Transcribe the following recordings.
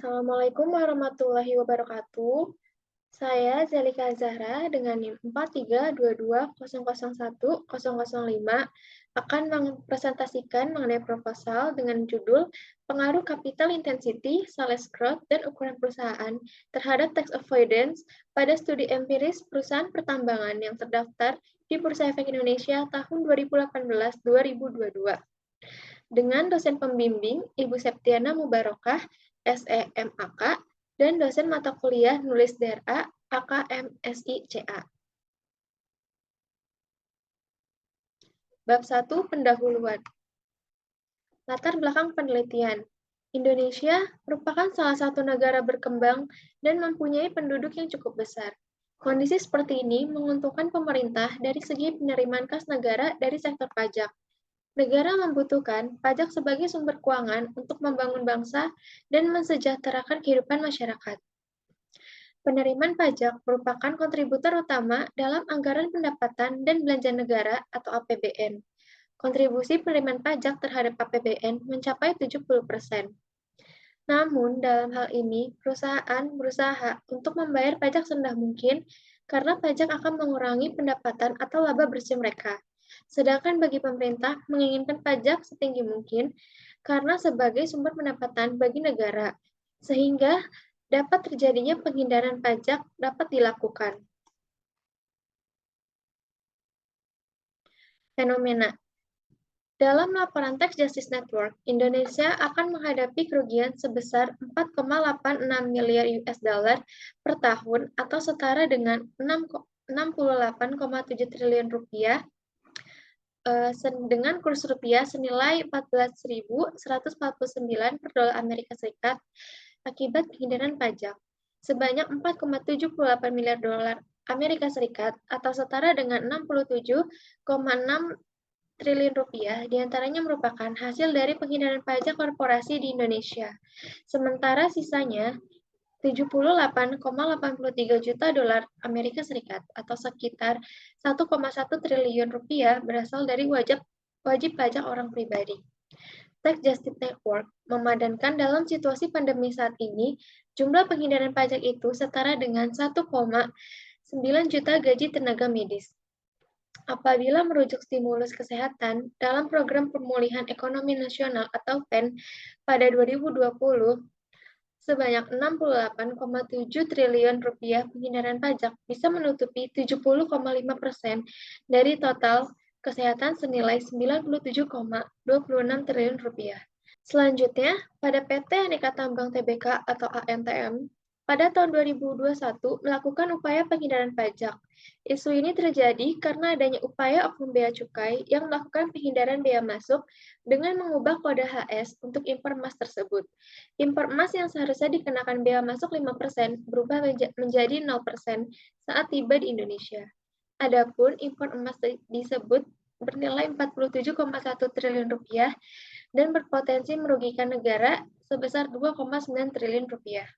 Assalamualaikum warahmatullahi wabarakatuh. Saya Zalika Zahra dengan NIM 4322001005 akan mempresentasikan mengenai proposal dengan judul Pengaruh Capital Intensity, Sales Growth, dan Ukuran Perusahaan terhadap Tax Avoidance pada studi empiris perusahaan pertambangan yang terdaftar di Bursa Efek Indonesia tahun 2018-2022. Dengan dosen pembimbing Ibu Septiana Mubarokah, SEMAK, dan dosen mata kuliah Nulis DRA, AKMSICA. Bab 1, Pendahuluan. Latar belakang penelitian. Indonesia merupakan salah satu negara berkembang dan mempunyai penduduk yang cukup besar. Kondisi seperti ini menguntungkan pemerintah dari segi penerimaan kas negara dari sektor pajak. Negara membutuhkan pajak sebagai sumber keuangan untuk membangun bangsa dan mensejahterakan kehidupan masyarakat. Penerimaan pajak merupakan kontributor utama dalam anggaran pendapatan dan belanja negara atau APBN. Kontribusi penerimaan pajak terhadap APBN mencapai 70%. Namun, dalam hal ini, perusahaan berusaha untuk membayar pajak serendah mungkin karena pajak akan mengurangi pendapatan atau laba bersih mereka. Sedangkan bagi pemerintah menginginkan pajak setinggi mungkin karena sebagai sumber pendapatan bagi negara, sehingga dapat terjadinya penghindaran pajak dapat dilakukan. Fenomena. Dalam laporan Tax Justice Network, Indonesia akan menghadapi kerugian sebesar 4,86 miliar US dollar per tahun atau setara dengan 68,7 triliun rupiah dengan kurs rupiah senilai 14.149 per dolar Amerika Serikat akibat penghindaran pajak. Sebanyak 4,78 miliar dolar Amerika Serikat atau setara dengan 67,6 triliun rupiah diantaranya merupakan hasil dari penghindaran pajak korporasi di Indonesia. Sementara sisanya 78,83 juta dolar Amerika Serikat atau sekitar 1,1 triliun rupiah berasal dari wajib pajak orang pribadi. Tax Justice Network memadankan dalam situasi pandemi saat ini, jumlah penghindaran pajak itu setara dengan 1,9 juta gaji tenaga medis. Apabila merujuk stimulus kesehatan dalam Program Pemulihan Ekonomi Nasional atau PEN pada 2020, sebanyak 68,7 triliun rupiah penghindaran pajak bisa menutupi 70,5% dari total kesehatan senilai 97,26 triliun rupiah. Selanjutnya, pada PT Aneka Tambang Tbk atau ANTM, pada tahun 2021 melakukan upaya penghindaran pajak. Isu ini terjadi karena adanya upaya oknum bea cukai yang melakukan penghindaran bea masuk dengan mengubah kode HS untuk impor emas tersebut. Impor emas yang seharusnya dikenakan bea masuk 5% berubah menjadi 0% saat tiba di Indonesia. Adapun impor emas disebut bernilai 47,1 triliun rupiah dan berpotensi merugikan negara sebesar 2,9 triliun rupiah.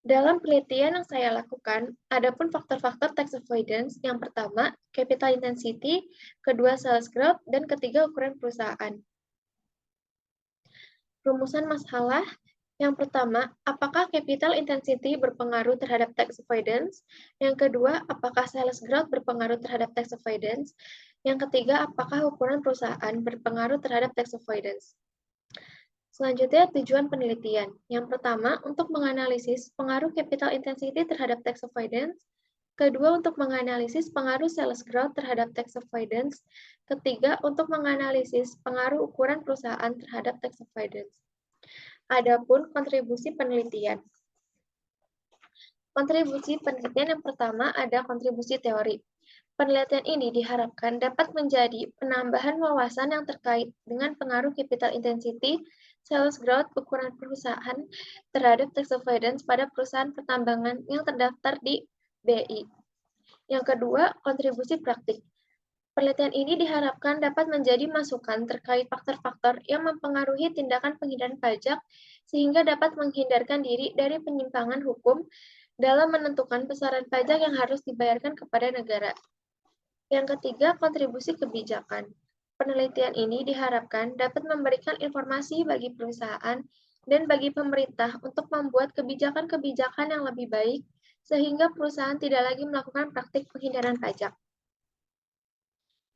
Dalam penelitian yang saya lakukan, ada pun faktor-faktor tax avoidance. Yang pertama, capital intensity, kedua, sales growth, dan ketiga, ukuran perusahaan. Rumusan masalah. Yang pertama, apakah capital intensity berpengaruh terhadap tax avoidance? Yang kedua, apakah sales growth berpengaruh terhadap tax avoidance? Yang ketiga, apakah ukuran perusahaan berpengaruh terhadap tax avoidance? Selanjutnya, tujuan penelitian. Yang pertama, untuk menganalisis pengaruh capital intensity terhadap tax avoidance. Kedua, untuk menganalisis pengaruh sales growth terhadap tax avoidance. Ketiga, untuk menganalisis pengaruh ukuran perusahaan terhadap tax avoidance. Adapun kontribusi penelitian. Kontribusi penelitian yang pertama ada kontribusi teori. Penelitian ini diharapkan dapat menjadi penambahan wawasan yang terkait dengan pengaruh capital intensity, sales growth, ukuran perusahaan terhadap tax avoidance pada perusahaan pertambangan yang terdaftar di BI. Yang kedua, kontribusi praktik. Penelitian ini diharapkan dapat menjadi masukan terkait faktor-faktor yang mempengaruhi tindakan penghindaran pajak sehingga dapat menghindarkan diri dari penyimpangan hukum dalam menentukan besaran pajak yang harus dibayarkan kepada negara. Yang ketiga, kontribusi kebijakan. Penelitian ini diharapkan dapat memberikan informasi bagi perusahaan dan bagi pemerintah untuk membuat kebijakan-kebijakan yang lebih baik, sehingga perusahaan tidak lagi melakukan praktik penghindaran pajak.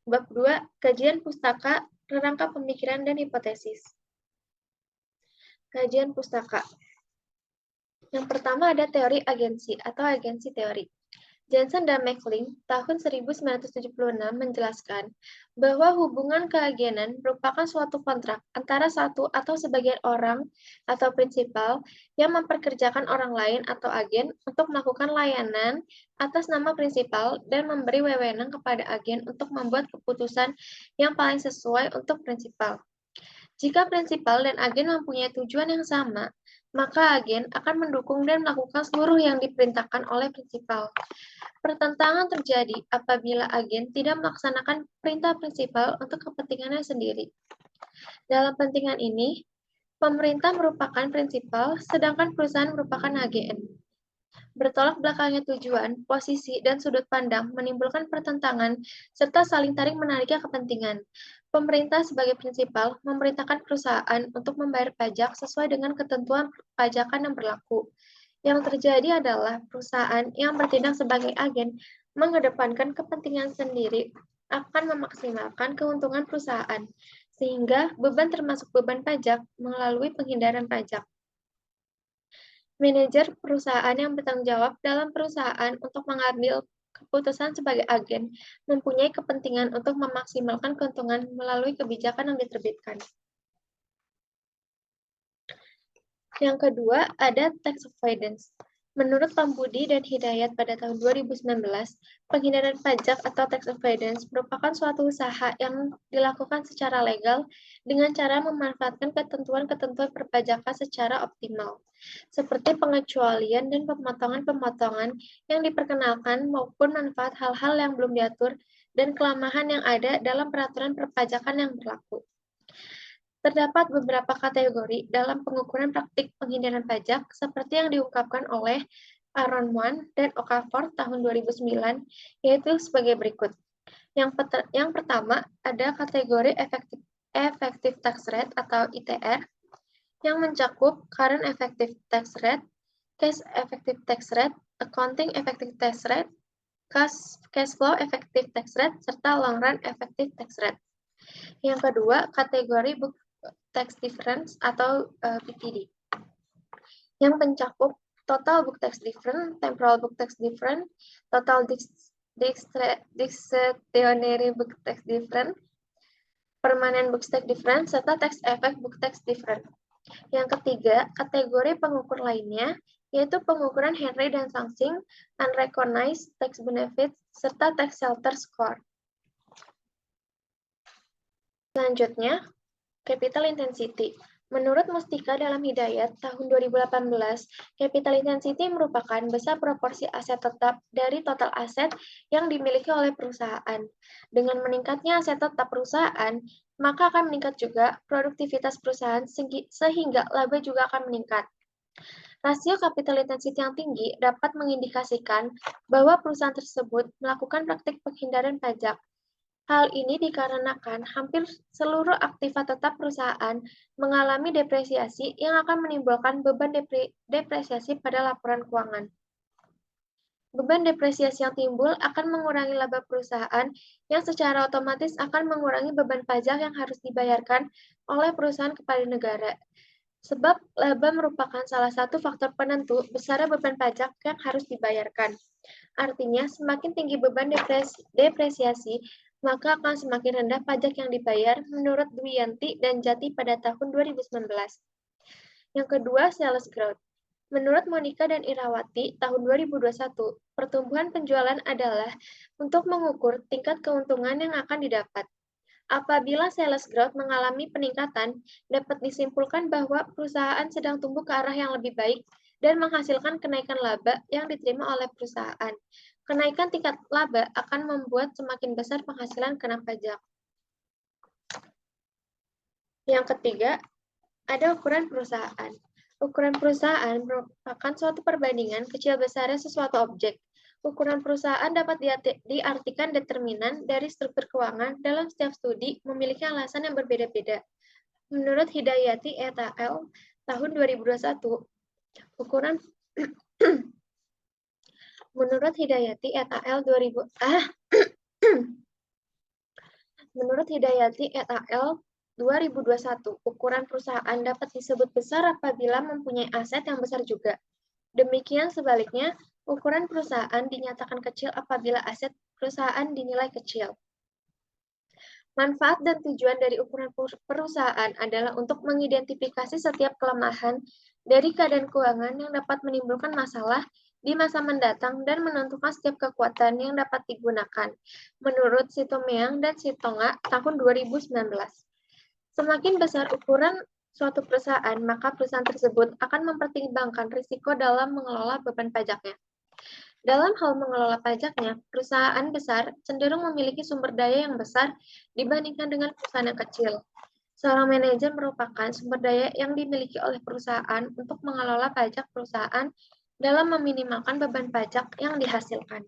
Bab 2, Kajian Pustaka, Rangka Pemikiran dan Hipotesis. Kajian pustaka. Yang pertama ada teori agensi atau agensi teori. Jensen dan McLean tahun 1976 menjelaskan bahwa hubungan keagenan merupakan suatu kontrak antara satu atau sebagian orang atau prinsipal yang memperkerjakan orang lain atau agen untuk melakukan layanan atas nama prinsipal dan memberi wewenang kepada agen untuk membuat keputusan yang paling sesuai untuk prinsipal. Jika prinsipal dan agen mempunyai tujuan yang sama, maka agen akan mendukung dan melakukan seluruh yang diperintahkan oleh prinsipal. Pertentangan terjadi apabila agen tidak melaksanakan perintah prinsipal untuk kepentingannya sendiri. Dalam pentingan ini, pemerintah merupakan prinsipal, sedangkan perusahaan merupakan AGN. Bertolak belakangnya tujuan, posisi, dan sudut pandang menimbulkan pertentangan serta saling tarik-menariknya kepentingan. Pemerintah sebagai prinsipal memerintahkan perusahaan untuk membayar pajak sesuai dengan ketentuan pajakan yang berlaku. Yang terjadi adalah perusahaan yang bertindak sebagai agen mengedepankan kepentingan sendiri akan memaksimalkan keuntungan perusahaan, sehingga beban termasuk beban pajak melalui penghindaran pajak. Manajer perusahaan yang bertanggung jawab dalam perusahaan untuk mengambil keputusan sebagai agen mempunyai kepentingan untuk memaksimalkan keuntungan melalui kebijakan yang diterbitkan. Yang kedua, ada tax avoidance. Menurut Pambudi dan Hidayat pada tahun 2019, penghindaran pajak atau tax avoidance merupakan suatu usaha yang dilakukan secara legal dengan cara memanfaatkan ketentuan-ketentuan perpajakan secara optimal, seperti pengecualian dan pemotongan-pemotongan yang diperkenalkan maupun manfaat hal-hal yang belum diatur dan kelemahan yang ada dalam peraturan perpajakan yang berlaku. Terdapat beberapa kategori dalam pengukuran praktik penghindaran pajak seperti yang diungkapkan oleh Aaron Wan dan Okafor tahun 2009, yaitu sebagai berikut. Yang pertama, ada kategori effective tax rate atau ITR, yang mencakup current effective tax rate, cash effective tax rate, accounting effective tax rate, cash flow effective tax rate, serta long run effective tax rate. Yang kedua, kategori book tax difference atau BTD, yang mencakup total book tax difference, temporal book tax difference, total discretionary book tax difference, permanent book tax difference, serta tax effect book tax difference. Yang ketiga, kategori pengukur lainnya, yaitu pengukuran Henry dan Sangsing, unrecognized tax benefits, serta tax shelter score. Selanjutnya, capital intensity. Menurut Mustika dalam Hidayat tahun 2018, capital intensity merupakan besar proporsi aset tetap dari total aset yang dimiliki oleh perusahaan. Dengan meningkatnya aset tetap perusahaan, maka akan meningkat juga produktivitas perusahaan sehingga laba juga akan meningkat. Rasio capital intensity yang tinggi dapat mengindikasikan bahwa perusahaan tersebut melakukan praktik penghindaran pajak. Hal ini dikarenakan hampir seluruh aktiva tetap perusahaan mengalami depresiasi yang akan menimbulkan beban depresiasi pada laporan keuangan. Beban depresiasi yang timbul akan mengurangi laba perusahaan yang secara otomatis akan mengurangi beban pajak yang harus dibayarkan oleh perusahaan kepada negara. Sebab laba merupakan salah satu faktor penentu besarnya beban pajak yang harus dibayarkan. Artinya, semakin tinggi beban depresiasi, maka akan semakin rendah pajak yang dibayar menurut Dwi Yanti dan Jati pada tahun 2019. Yang kedua, sales growth. Menurut Monica dan Irawati tahun 2021, pertumbuhan penjualan adalah untuk mengukur tingkat keuntungan yang akan didapat. Apabila sales growth mengalami peningkatan, dapat disimpulkan bahwa perusahaan sedang tumbuh ke arah yang lebih baik dan menghasilkan kenaikan laba yang diterima oleh perusahaan. Kenaikan tingkat laba akan membuat semakin besar penghasilan kena pajak. Yang ketiga, ada ukuran perusahaan. Ukuran perusahaan merupakan suatu perbandingan kecil besarnya sesuatu objek. Ukuran perusahaan dapat diartikan determinan dari struktur keuangan dalam setiap studi memiliki alasan yang berbeda-beda. Menurut Hidayati et al. Tahun 2021, ukuran menurut Hidayati et al. 2000 Menurut Hidayati et al. 2021, ukuran perusahaan dapat disebut besar apabila mempunyai aset yang besar juga. Demikian sebaliknya, ukuran perusahaan dinyatakan kecil apabila aset perusahaan dinilai kecil. Manfaat dan tujuan dari ukuran perusahaan adalah untuk mengidentifikasi setiap kelemahan dari keadaan keuangan yang dapat menimbulkan masalah di masa mendatang dan menentukan setiap kekuatan yang dapat digunakan, menurut Sitomeang dan Sitonga tahun 2019. Semakin besar ukuran suatu perusahaan, maka perusahaan tersebut akan mempertimbangkan risiko dalam mengelola beban pajaknya. Dalam hal mengelola pajaknya, perusahaan besar cenderung memiliki sumber daya yang besar dibandingkan dengan perusahaan yang kecil. Seorang manajer merupakan sumber daya yang dimiliki oleh perusahaan untuk mengelola pajak perusahaan dalam meminimalkan beban pajak yang dihasilkan.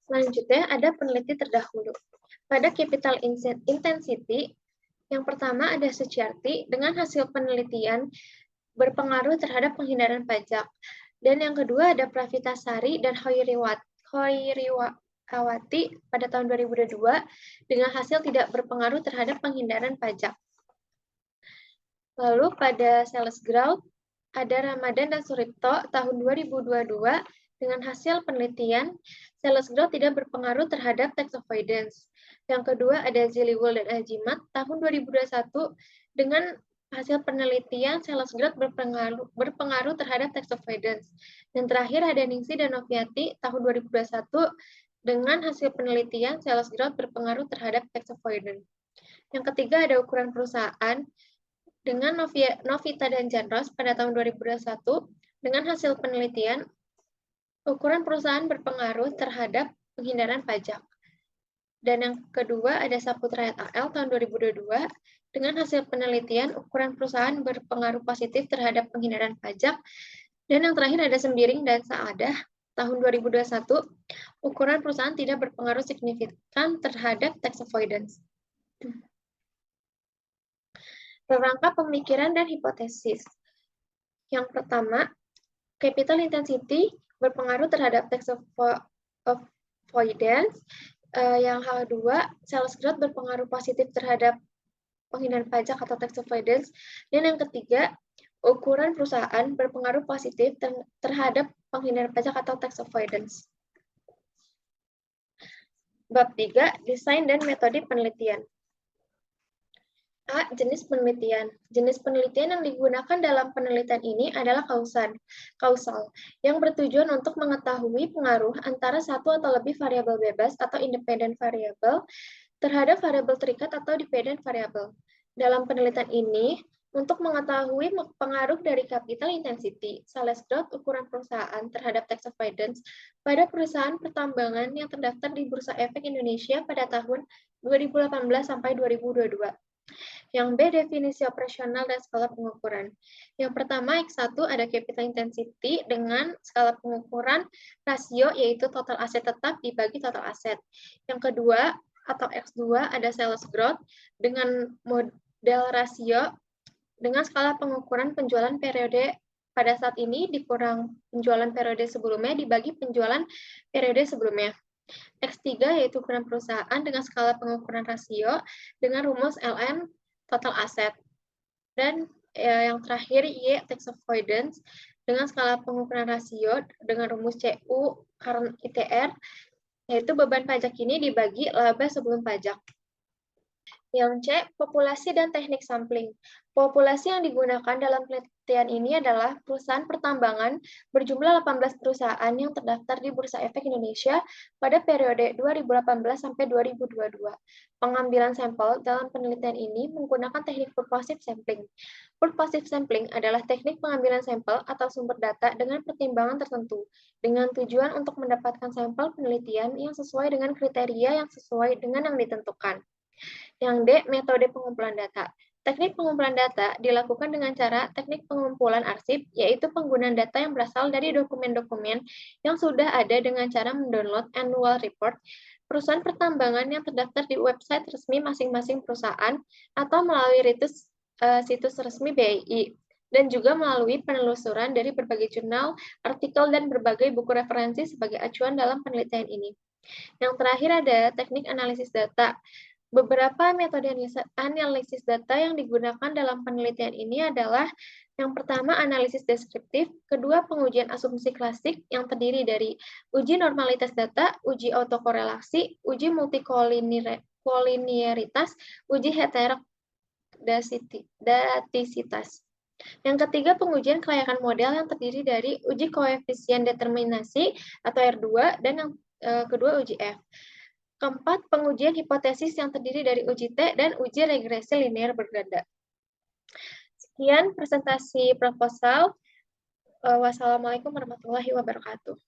Selanjutnya ada peneliti terdahulu. Pada capital intensity, yang pertama ada Suciarti dengan hasil penelitian berpengaruh terhadap penghindaran pajak. Dan yang kedua ada Pravitasari dan Hoiriwati pada tahun 2002 dengan hasil tidak berpengaruh terhadap penghindaran pajak. Lalu pada Sales Growth ada Ramadan dan Suripto tahun 2022 dengan hasil penelitian sales growth tidak berpengaruh terhadap tax avoidance. Yang kedua ada Ziliwul dan Ajimat tahun 2021 dengan hasil penelitian sales growth berpengaruh terhadap tax avoidance. Dan terakhir ada Ningsi dan Noviati tahun 2021 dengan hasil penelitian sales growth berpengaruh terhadap tax avoidance. Yang ketiga ada ukuran perusahaan dengan Novita dan Janros pada tahun 2021 dengan hasil penelitian ukuran perusahaan berpengaruh terhadap penghindaran pajak. Dan yang kedua ada Saputra et al. Tahun 2022 dengan hasil penelitian ukuran perusahaan berpengaruh positif terhadap penghindaran pajak. Dan yang terakhir ada Sembiring dan Saadah tahun 2021 ukuran perusahaan tidak berpengaruh signifikan terhadap tax avoidance. Rangka pemikiran dan hipotesis. Yang pertama, capital intensity berpengaruh terhadap tax avoidance. Yang kedua, sales growth berpengaruh positif terhadap penghindaran pajak atau tax avoidance. Dan yang ketiga, ukuran perusahaan berpengaruh positif terhadap penghindaran pajak atau tax avoidance. Bab 3, desain dan metode penelitian. A. Jenis penelitian. Jenis penelitian yang digunakan dalam penelitian ini adalah kausal, yang bertujuan untuk mengetahui pengaruh antara satu atau lebih variabel bebas atau independent variable terhadap variabel terikat atau dependent variable. Dalam penelitian ini, untuk mengetahui pengaruh dari capital intensity, sales growth, ukuran perusahaan terhadap tax avoidance pada perusahaan pertambangan yang terdaftar di Bursa Efek Indonesia pada tahun 2018 sampai 2022. Yang B, definisi operasional dan skala pengukuran. Yang pertama, X1 ada capital intensity dengan skala pengukuran rasio, yaitu total aset tetap dibagi total aset. Yang kedua, atau X2 ada sales growth dengan model rasio dengan skala pengukuran penjualan periode pada saat ini dikurang penjualan periode sebelumnya dibagi penjualan periode sebelumnya. X3 yaitu ukuran perusahaan dengan skala pengukuran rasio dengan rumus LN total aset. Dan yang terakhir Y tax avoidance dengan skala pengukuran rasio dengan rumus CU current ITR yaitu beban pajak ini dibagi laba sebelum pajak. Yang C, populasi dan teknik sampling. Populasi yang digunakan dalam penelitian ini adalah perusahaan pertambangan berjumlah 18 perusahaan yang terdaftar di Bursa Efek Indonesia pada periode 2018 sampai 2022. Pengambilan sampel dalam penelitian ini menggunakan teknik purposive sampling. Purposive sampling adalah teknik pengambilan sampel atau sumber data dengan pertimbangan tertentu, dengan tujuan untuk mendapatkan sampel penelitian yang sesuai dengan kriteria yang sesuai dengan yang ditentukan. Yang D, metode pengumpulan data. Teknik pengumpulan data dilakukan dengan cara teknik pengumpulan arsip, yaitu penggunaan data yang berasal dari dokumen-dokumen yang sudah ada dengan cara mendownload annual report, perusahaan pertambangan yang terdaftar di website resmi masing-masing perusahaan, atau melalui situs resmi BII, dan juga melalui penelusuran dari berbagai jurnal, artikel, dan berbagai buku referensi sebagai acuan dalam penelitian ini. Yang terakhir ada teknik analisis data. Beberapa metode analisis data yang digunakan dalam penelitian ini adalah yang pertama analisis deskriptif, kedua pengujian asumsi klasik yang terdiri dari uji normalitas data, uji autokorelasi, uji multikoliniaritas, uji heterodatisitas. Yang ketiga, pengujian kelayakan model yang terdiri dari uji koefisien determinasi atau R2 dan yang kedua uji F. Keempat, pengujian hipotesis yang terdiri dari uji T dan uji regresi linear berganda. Sekian presentasi proposal. Wassalamualaikum warahmatullahi wabarakatuh.